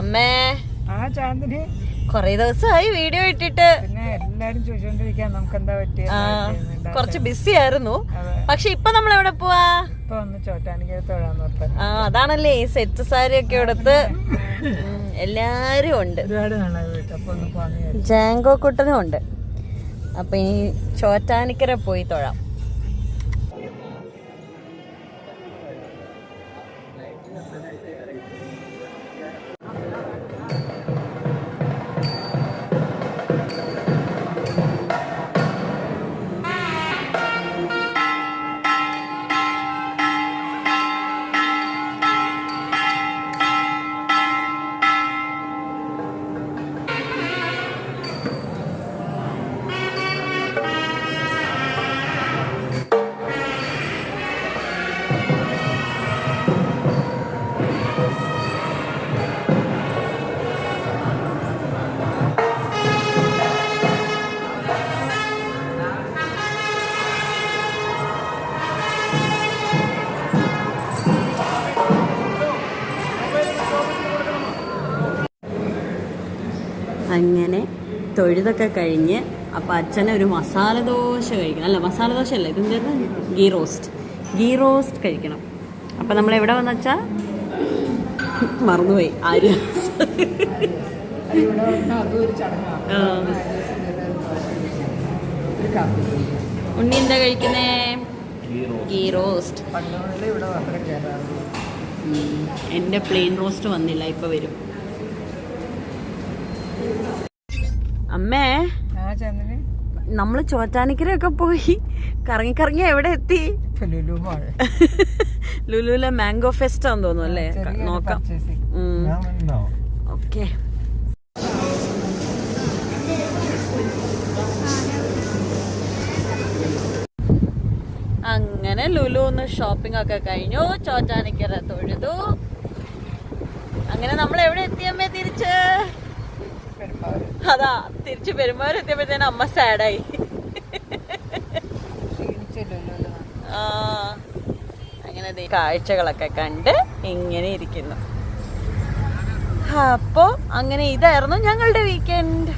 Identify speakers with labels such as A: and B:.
A: അമ്മേ
B: ചാന്ദിനി
A: കൊറേ ദിവസമായി വീഡിയോ ഇട്ടിട്ട്.
B: പിന്നെ എല്ലാരും ചോദിച്ചോണ്ടിരിക്കാൻ നമുക്ക് എന്താ പറ്റിയ
A: കുറച്ച് ബിസി ആയിരുന്നു. പക്ഷെ ഇപ്പൊ നമ്മൾ എവിടെ പോവാ?
B: ഇപ്പൊ ഒന്ന് ചോറ്റാനിക്കര തൊഴാന്ന് ഓർത്ത്.
A: അതാണല്ലേ ഈ സെറ്റ് സാരി ഒക്കെ എടുത്ത് എല്ലാരും ഉണ്ട്.
B: ഒരുപാട് നാളായി പോയിട്ട്. അപ്പൊ ഒന്ന് പോവാന്ന്.
A: ജാങ്കോ കുട്ടനും ഉണ്ട്. അപ്പൊ ഇനി ചോറ്റാനിക്കര പോയി തൊഴാം. അങ്ങനെ തൊഴുതൊക്കെ കഴിഞ്ഞ് അപ്പം അച്ഛനെ ഒരു മസാല ദോശ കഴിക്കണം. അല്ല മസാല ദോശ അല്ല, ഇതെന്തായിരുന്നു? ഗീ റോസ്റ്റ് കഴിക്കണം. അപ്പം നമ്മൾ എവിടെ വന്നു വെച്ചാൽ മറന്നുപോയി. ഉണ്ണി എന്താ കഴിക്കുന്നേ? ഗീ റോസ്റ്റ്. എൻ്റെ പ്ലെയിൻ റോസ്റ്റ് വന്നില്ല, ഇപ്പൊ വരും. അമ്മേ നമ്മള് ചോറ്റാനിക്കരൊക്കെ പോയി കറങ്ങി എവിടെ എത്തി? ലുലുലെ മാംഗോ ഫെസ്റ്റ് ആണെന്ന് തോന്നുന്നു അല്ലേ? നോക്കാം. ഓക്കെ. അങ്ങനെ ലുലുന്ന് ഷോപ്പിംഗ് ഒക്കെ കഴിഞ്ഞു. ചോറ്റാനിക്കര തൊഴുതു. അങ്ങനെ നമ്മൾ എവിടെ എത്തിയമ്മേ? തിരിച്ച് അതാ തിരിച്ച് പെരുമ്പാവൂർ എത്തിയപ്പോഴത്തേനും അമ്മ സാഡായി. അങ്ങനെ കാഴ്ചകളൊക്കെ കണ്ട് ഇങ്ങനെ ഇരിക്കുന്നു. അപ്പോ അങ്ങനെ ഇതായിരുന്നു ഞങ്ങളുടെ വീക്കെൻഡ്.